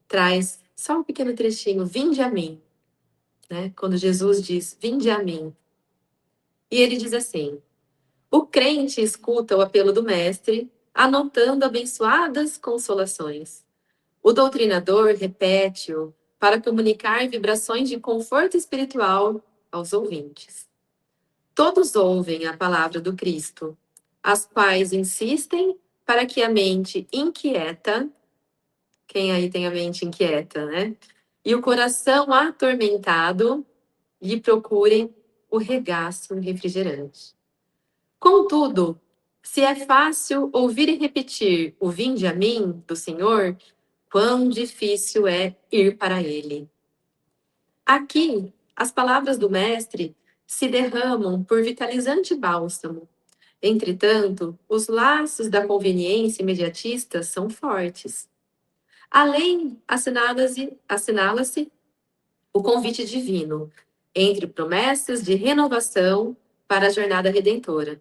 traz só um pequeno trechinho, vinde a mim, né? Quando Jesus diz, vinde a mim. E ele diz assim, o crente escuta o apelo do mestre, anotando abençoadas consolações. O doutrinador repete-o para comunicar vibrações de conforto espiritual aos ouvintes. Todos ouvem a palavra do Cristo, as quais insistem para que a mente inquieta, quem aí tem a mente inquieta, né? E o coração atormentado lhe procurem o regaço refrigerante. Contudo, se é fácil ouvir e repetir o vinde a mim do Senhor, quão difícil é ir para ele. Aqui, as palavras do mestre se derramam por vitalizante bálsamo. Entretanto, os laços da conveniência imediatista são fortes. Além, assinala-se o convite divino, entre promessas de renovação para a jornada redentora.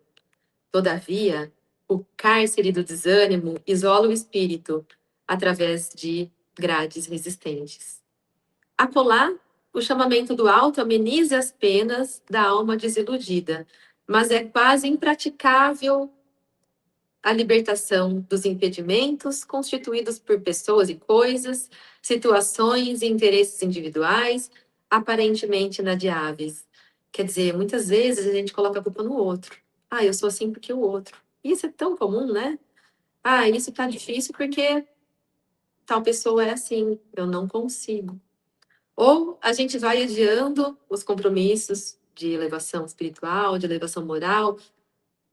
Todavia, o cárcere do desânimo isola o espírito através de grades resistentes. Acolá, o chamamento do alto ameniza as penas da alma desiludida, mas é quase impraticável a libertação dos impedimentos constituídos por pessoas e coisas, situações e interesses individuais, aparentemente inadiáveis. Quer dizer, muitas vezes a gente coloca a culpa no outro. Ah, eu sou assim porque o outro. Isso é tão comum, né? Ah, isso tá difícil porque tal pessoa é assim, eu não consigo. Ou a gente vai adiando os compromissos de elevação espiritual, de elevação moral,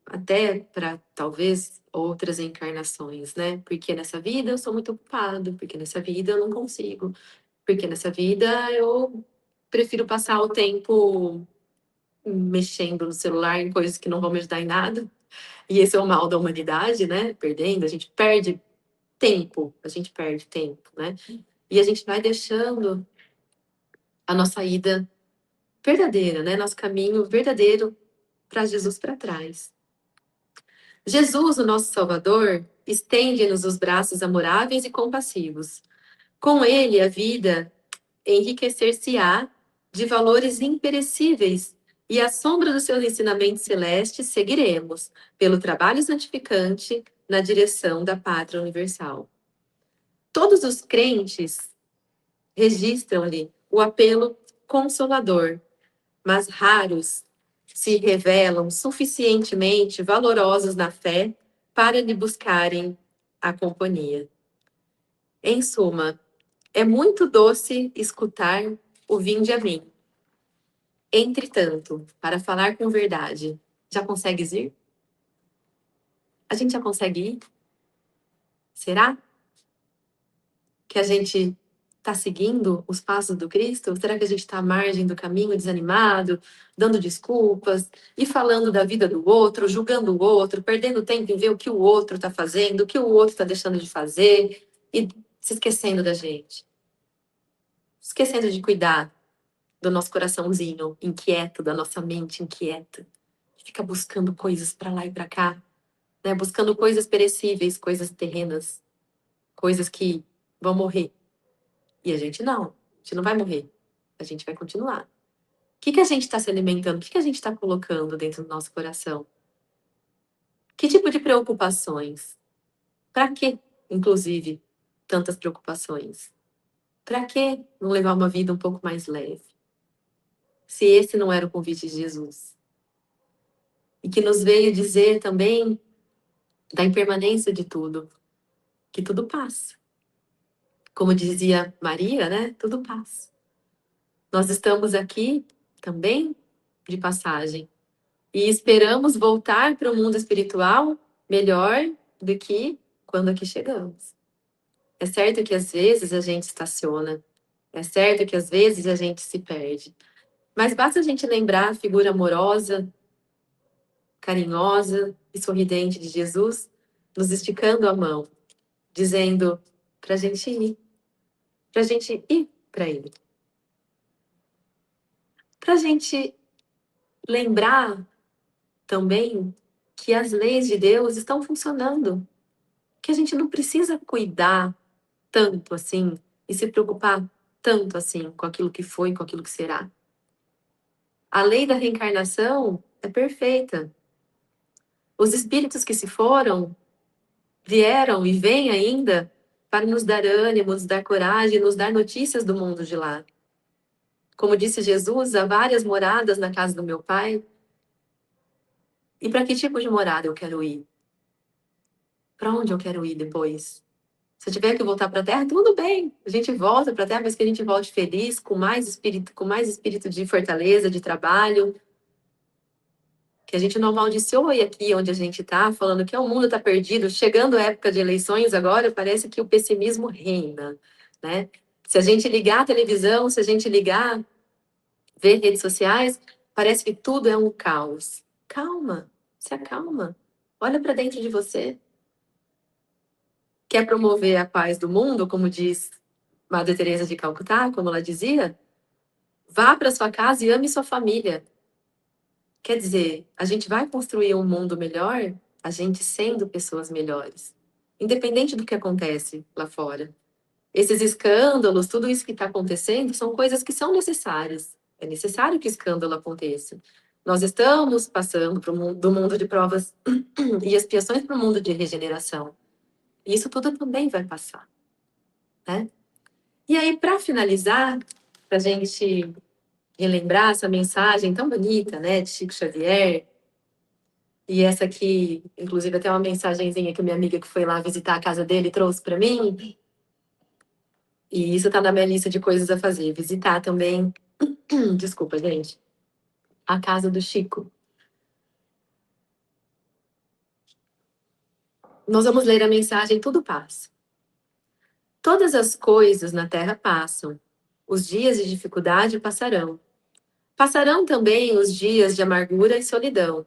até para talvez outras encarnações, né? Porque nessa vida eu sou muito ocupado, porque nessa vida eu não consigo, porque nessa vida eu prefiro passar o tempo mexendo no celular em coisas que não vão me ajudar em nada. E esse é o mal da humanidade, né? Perdendo, a gente perde tempo, né? E a gente vai deixando a nossa ida verdadeira, né? Nosso caminho verdadeiro para Jesus para trás. Jesus, o nosso Salvador, estende-nos os braços amoráveis e compassivos. Com ele, a vida enriquecer-se-á de valores imperecíveis e à sombra dos seus ensinamentos celestes seguiremos, pelo trabalho santificante, na direção da pátria universal. Todos os crentes registram-lhe o apelo consolador, mas raros se revelam suficientemente valorosos na fé para lhe buscarem a companhia. Em suma, é muito doce escutar o vinde a mim. Entretanto, para falar com verdade, já consegues ir? A gente já consegue ir? Será que a gente está seguindo os passos do Cristo? Será que a gente está à margem do caminho, desanimado, dando desculpas e falando da vida do outro, julgando o outro, perdendo tempo em ver o que o outro está fazendo, o que o outro está deixando de fazer e se esquecendo da gente? esquecendo de cuidar do nosso coraçãozinho inquieto, da nossa mente inquieta, que fica buscando coisas para lá e para cá, né? Buscando coisas perecíveis, coisas terrenas, coisas que vão morrer. E a gente não vai morrer, a gente vai continuar. O que a gente está se alimentando? O que a gente está colocando dentro do nosso coração? Que tipo de preocupações? Para que, inclusive, tantas preocupações? Para que não levar uma vida um pouco mais leve? Se esse não era o convite de Jesus. E que nos veio dizer também da impermanência de tudo, que tudo passa. Como dizia Maria, né? Tudo passa. Nós estamos aqui também de passagem e esperamos voltar para o mundo espiritual melhor do que quando aqui chegamos. É certo que às vezes a gente estaciona, é certo que às vezes a gente se perde, mas basta a gente lembrar a figura amorosa, carinhosa e sorridente de Jesus, nos esticando a mão, dizendo para a gente ir para Ele. Para a gente lembrar também que as leis de Deus estão funcionando, que a gente não precisa cuidar tanto assim e se preocupar tanto assim com aquilo que foi, com aquilo que será. A lei da reencarnação é perfeita. Os espíritos que se foram vieram e vêm ainda para nos dar ânimo, nos dar coragem, nos dar notícias do mundo de lá. Como disse Jesus, há várias moradas na casa do meu Pai. E para que tipo de morada eu quero ir? Para onde eu quero ir depois? Se eu tiver que voltar para a Terra, tudo bem. A gente volta para a Terra, mas que a gente volte feliz, com mais espírito de fortaleza, de trabalho. Que a gente não amaldiçoe aqui onde a gente está, falando que o mundo está perdido. Chegando a época de eleições agora, parece que o pessimismo reina, né? Se a gente ligar a televisão, se a gente ligar, ver redes sociais, parece que tudo é um caos. Calma, se acalma. Olha para dentro de você. Quer promover a paz do mundo, como diz Madre Teresa de Calcutá, como ela dizia? Vá para sua casa e ame sua família. Quer dizer, a gente vai construir um mundo melhor, a gente sendo pessoas melhores, independente do que acontece lá fora. Esses escândalos, tudo isso que está acontecendo, são coisas que são necessárias. É necessário que escândalo aconteça. Nós estamos passando do mundo de provas e expiações para o mundo de regeneração. E isso tudo também vai passar, né? E aí, para finalizar, para a gente relembrar essa mensagem tão bonita, né, de Chico Xavier, e essa aqui, inclusive, até uma mensagenzinha que minha amiga que foi lá visitar a casa dele trouxe para mim. E isso está na minha lista de coisas a fazer. Visitar também, desculpa, gente, a casa do Chico. Nós vamos ler a mensagem Tudo Passa. Todas as coisas na terra passam. Os dias de dificuldade passarão. Passarão também os dias de amargura e solidão.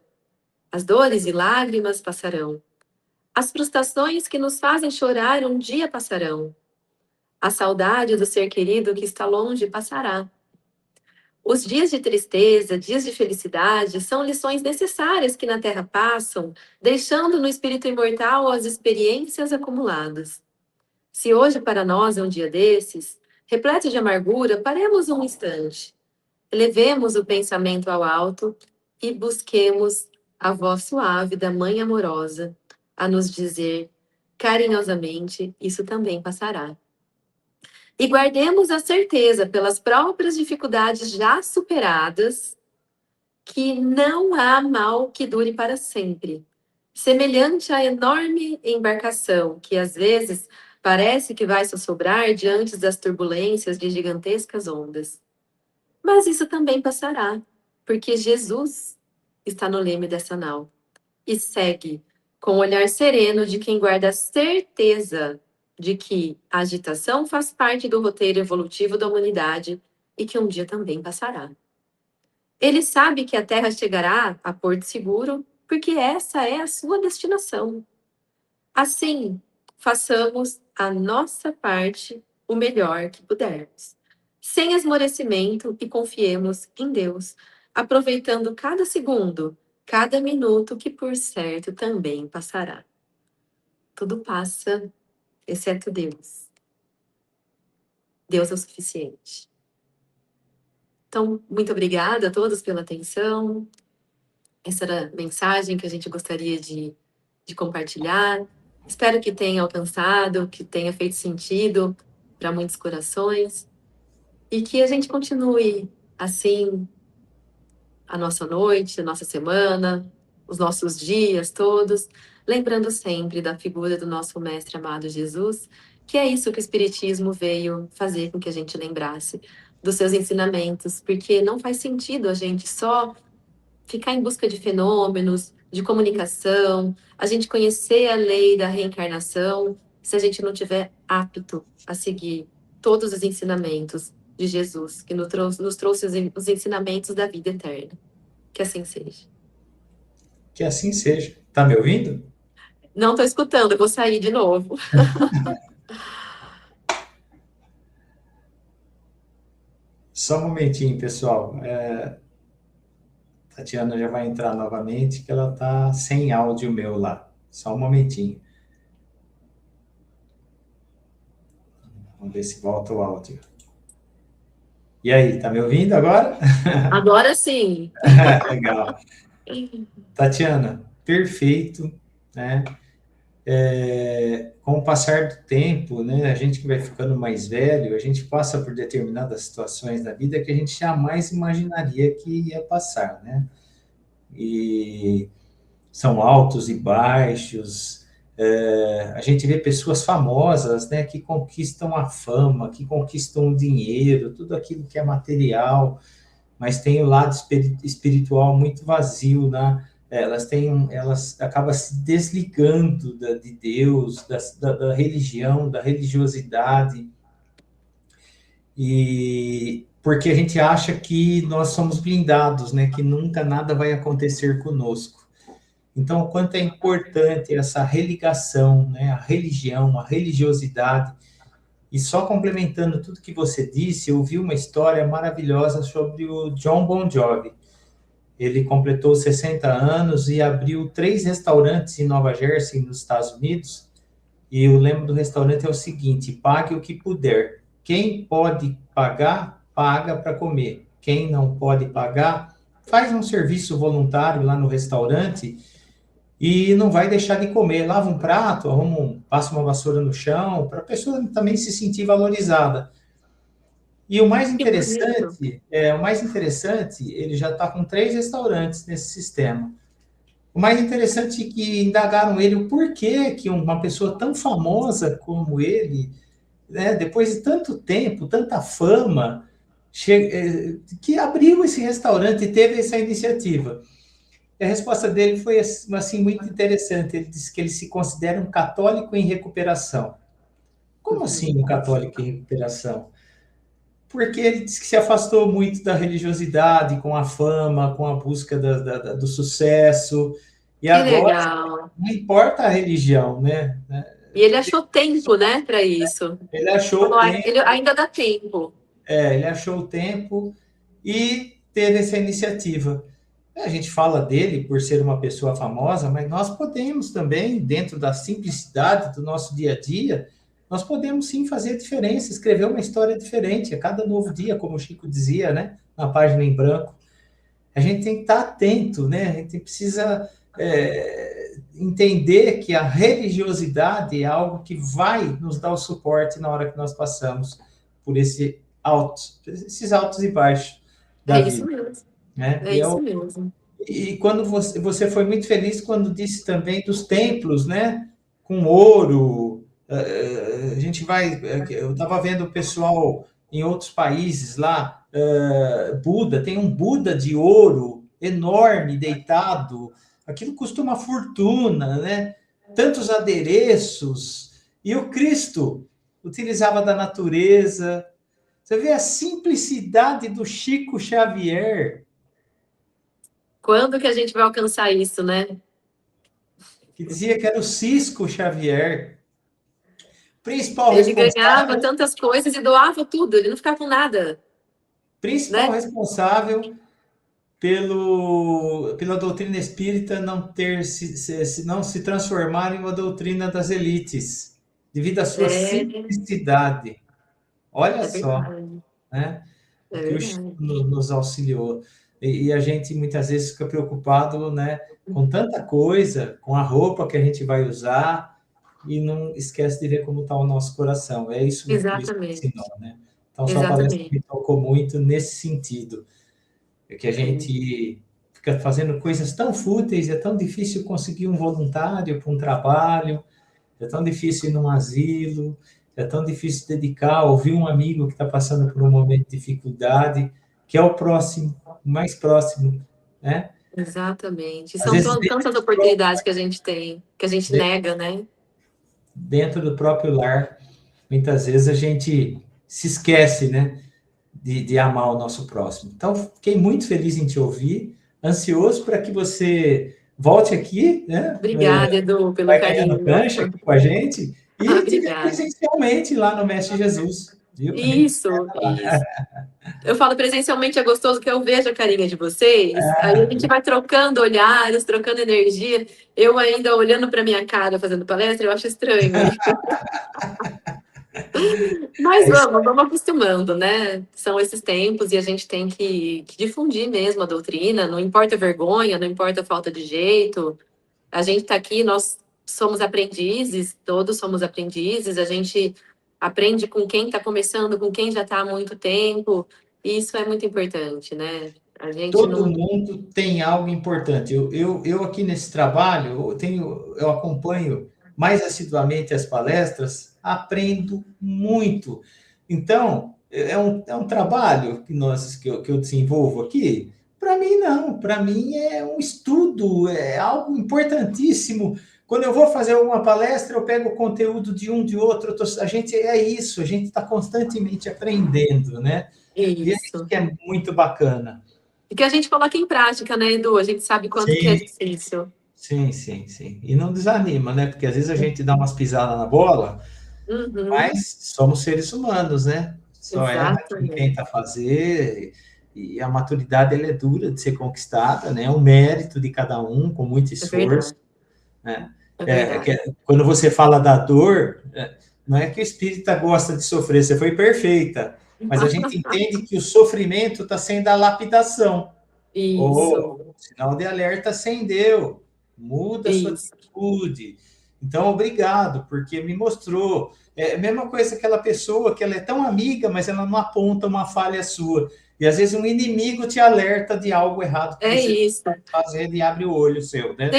As dores e lágrimas passarão. As frustrações que nos fazem chorar um dia passarão. A saudade do ser querido que está longe passará. Os dias de tristeza, dias de felicidade, são lições necessárias que na Terra passam, deixando no espírito imortal as experiências acumuladas. Se hoje para nós é um dia desses, repleto de amargura, paremos um instante. Elevemos o pensamento ao alto e busquemos a voz suave da Mãe amorosa a nos dizer carinhosamente: isso também passará. E guardemos a certeza, pelas próprias dificuldades já superadas, que não há mal que dure para sempre. Semelhante à enorme embarcação que às vezes parece que vai sossobrar diante das turbulências de gigantescas ondas. Mas isso também passará, porque Jesus está no leme dessa nau e segue com o olhar sereno de quem guarda a certeza de que a agitação faz parte do roteiro evolutivo da humanidade e que um dia também passará. Ele sabe que a Terra chegará a porto seguro porque essa é a sua destinação. Assim, façamos a nossa parte o melhor que pudermos. sem esmorecimento e confiemos em Deus, aproveitando cada segundo, cada minuto que por certo também passará. Tudo passa, exceto Deus. Deus é o suficiente. Então, muito obrigada a todos pela atenção. Essa era a mensagem que a gente gostaria de compartilhar. Espero que tenha alcançado, que tenha feito sentido para muitos corações e que a gente continue assim a nossa noite, a nossa semana, os nossos dias todos, lembrando sempre da figura do nosso mestre amado Jesus, que é isso que o Espiritismo veio fazer com que a gente lembrasse dos seus ensinamentos, porque não faz sentido a gente só ficar em busca de fenômenos, de comunicação, a gente conhecer a lei da reencarnação, se a gente não tiver apto a seguir todos os ensinamentos de Jesus, que nos trouxe os ensinamentos da vida eterna. Que assim seja. Que assim seja. Tá me ouvindo? Não estou escutando, eu vou sair de novo. Só um momentinho, pessoal. Tatiana já vai entrar novamente, que ela tá sem áudio meu lá. Só um momentinho. Vamos ver se volta o áudio. E aí, tá me ouvindo agora? Agora sim. Legal. Tatiana, perfeito, né? Com o passar do tempo, né, a gente que vai ficando mais velho, a gente passa por determinadas situações da vida que a gente jamais imaginaria que ia passar, né? E são altos e baixos. A gente vê pessoas famosas, né, que conquistam a fama, que conquistam o dinheiro, tudo aquilo que é material, mas tem o lado espiritual muito vazio, né? Elas acabam se desligando de Deus, da religião, da religiosidade, e porque a gente acha que nós somos blindados, né? Que nunca nada vai acontecer conosco. Então, o quanto é importante essa religação, né? A religião, a religiosidade. E só complementando tudo que você disse, eu vi uma história maravilhosa sobre o John Bon Jovi. Ele completou 60 anos e abriu 3 restaurantes em Nova Jersey, nos Estados Unidos. E o lema do restaurante é o seguinte: pague o que puder. Quem pode pagar, paga para comer. Quem não pode pagar, faz um serviço voluntário lá no restaurante e não vai deixar de comer. Lava um prato, passa uma vassoura no chão, para a pessoa também se sentir valorizada. E o mais interessante, ele já está com 3 restaurantes nesse sistema. O mais interessante é que indagaram ele o porquê que uma pessoa tão famosa como ele, né, depois de tanto tempo, tanta fama, que abriu esse restaurante e teve essa iniciativa. E a resposta dele foi assim muito interessante. Ele disse que ele se considera um católico em recuperação. Como assim um católico em recuperação? Porque ele disse que se afastou muito da religiosidade, com a fama, com a busca do sucesso, e Que agora legal. não importa a religião, né? E ele achou tempo, né, para isso. Ele achou o tempo. Ele ainda dá tempo. Ele achou o tempo e teve essa iniciativa. A gente fala dele por ser uma pessoa famosa, mas nós podemos também, dentro da simplicidade do nosso dia a dia, nós podemos sim fazer a diferença, escrever uma história diferente a cada novo dia, como o Chico dizia, né, na página em branco. A gente tem que estar atento, né? A gente precisa entender que a religiosidade é algo que vai nos dar o suporte na hora que nós passamos por esses altos e baixos da vida. Isso mesmo. Né? Isso mesmo. E quando você foi muito feliz quando disse também dos templos, né? Com ouro. A gente vai. Eu estava vendo o pessoal em outros países lá. Buda, tem um Buda de ouro enorme, deitado. Aquilo custa uma fortuna, né? Tantos adereços. E o Cristo utilizava da natureza. Você vê a simplicidade do Chico Xavier. Quando que a gente vai alcançar isso, né? Que dizia que era o Cisco Xavier. Principal Ele ganhava responsável, tantas coisas e doava tudo, ele não ficava com nada, principal né? responsável pela doutrina espírita não se transformar em uma doutrina das elites, devido à sua É, simplicidade. Olha é só, verdade, né? O é que o Chico verdade. nos auxiliou. E a gente muitas vezes fica preocupado, né, com tanta coisa, com a roupa que a gente vai usar, e não esquece de ver como está o nosso coração. É isso que o Cristo ensinou, Exatamente, né? Então, sua palestra exatamente. me tocou muito nesse sentido, é que a gente fica fazendo coisas tão fúteis, é tão difícil conseguir um voluntário para um trabalho, é tão difícil ir num asilo, é tão difícil dedicar, ouvir um amigo que está passando por um momento de dificuldade, que é o próximo, o mais próximo, né? Exatamente. Às São vezes tantas oportunidades que a gente tem, que a gente nega, né? dentro do próprio lar, muitas vezes a gente se esquece, né, de amar o nosso próximo. Então, fiquei muito feliz em te ouvir, ansioso para que você volte aqui, né? Obrigada, Edu, pelo Vai ganhando carinho. cancha aqui com a gente e te ver Obrigada. presencialmente lá no Mestre Jesus, viu? A gente Isso, isso. Eu falo presencialmente, é gostoso que eu vejo a carinha de vocês. Aí a gente vai trocando olhares, trocando energia. Eu ainda olhando para minha cara fazendo palestra, eu acho estranho. Mas é isso. vamos acostumando, né? São esses tempos e a gente tem que difundir mesmo a doutrina, não importa a vergonha, não importa a falta de jeito. A gente está aqui, nós somos aprendizes, todos somos aprendizes, a gente aprende com quem está começando, com quem já está há muito tempo, e isso é muito importante, né? A gente Todo não. mundo tem algo importante. Eu aqui nesse trabalho, eu acompanho mais assiduamente as palestras, aprendo muito. Então, é um trabalho que eu desenvolvo aqui. Para mim, não. Para mim, é um estudo, é algo importantíssimo. Quando eu vou fazer alguma palestra, eu pego o conteúdo de um, de outro. A gente é isso, a gente está constantemente aprendendo, né? E é isso Isso. que é muito bacana. E que a gente coloca em prática, né, Edu? A gente sabe quanto que é Sim, difícil. sim, sim, sim. E não desanima, né? Porque às vezes a gente dá umas pisadas na bola, Uhum, mas somos seres humanos, né? Só erra quem exatamente. tenta fazer, e a maturidade ela é dura de ser conquistada, né? É um mérito de cada um, com muito É esforço, verdade, né? é verdade. Quando você fala da dor, não é que o espírita gosta de sofrer, você foi perfeita, mas a gente entende que o sofrimento está sendo a lapidação. Isso, Ou sinal de alerta acendeu, muda a sua isso. atitude. Então, obrigado, porque me mostrou. É a mesma coisa aquela pessoa que ela é tão amiga, mas ela não aponta uma falha sua. E às vezes um inimigo te alerta de algo errado que É você está isso. fazendo e abre o olho seu, né?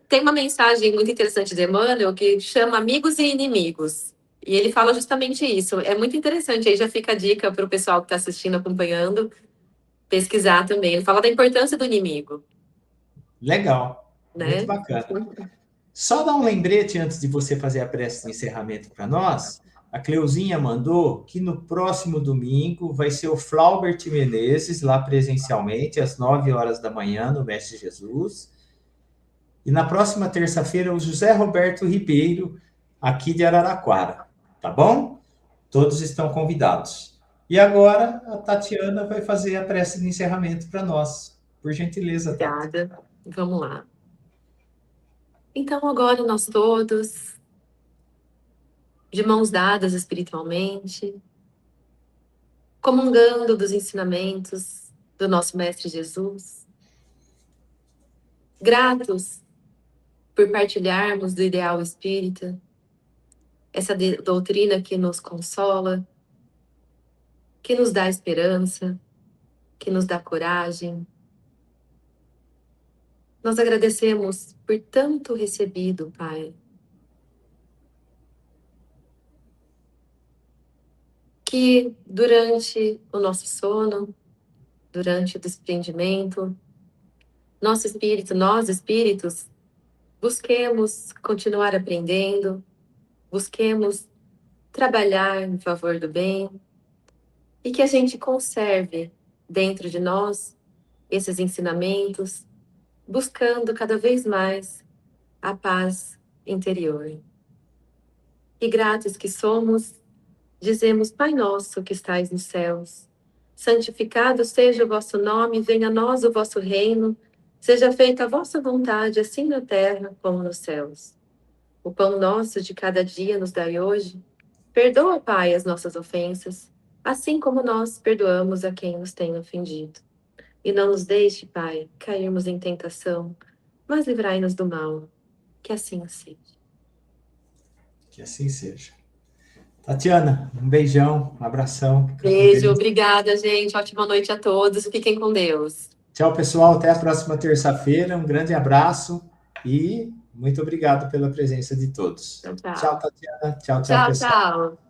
Tem uma mensagem muito interessante de Emmanuel que chama Amigos e Inimigos. E ele fala justamente isso. É muito interessante. Aí já fica a dica para o pessoal que está assistindo, acompanhando, pesquisar também. Ele fala da importância do inimigo, Legal, muito né? bacana. Só dar um lembrete antes de você fazer a prece de encerramento para nós. A Cleuzinha mandou que no próximo domingo vai ser o Flaubert Menezes, lá presencialmente, às 9 horas da manhã, no Mestre Jesus. E na próxima terça-feira, o José Roberto Ribeiro, aqui de Araraquara. Tá bom? Todos estão convidados. E agora a Tatiana vai fazer a prece de encerramento para nós. Por gentileza, Tati. Obrigada. Vamos lá. Então, agora nós todos, de mãos dadas espiritualmente, comungando dos ensinamentos do nosso Mestre Jesus, gratos por partilharmos do ideal espírita, essa doutrina que nos consola, que nos dá esperança, que nos dá coragem. Nós agradecemos por tanto recebido, Pai, que durante o nosso sono, durante o desprendimento, nosso espírito, nós espíritos, busquemos continuar aprendendo, busquemos trabalhar em favor do bem e que a gente conserve dentro de nós esses ensinamentos, buscando cada vez mais a paz interior. E gratos que somos, dizemos: Pai nosso que estais nos céus, santificado seja o vosso nome, venha a nós o vosso reino, seja feita a vossa vontade, assim na terra como nos céus. O pão nosso de cada dia nos dai hoje. Perdoa, Pai, as nossas ofensas, assim como nós perdoamos a quem nos tem ofendido. E não nos deixe, Pai, cairmos em tentação, mas livrai-nos do mal. Que assim seja. Que assim seja. Tatiana, um beijão, um abração. Beijo, obrigada, gente. Ótima noite a todos. Fiquem com Deus. Tchau, pessoal. Até a próxima terça-feira. Um grande abraço e muito obrigado pela presença de todos. Tchau, tchau. Tchau, Tatiana. Tchau, Tchau, pessoal. tchau.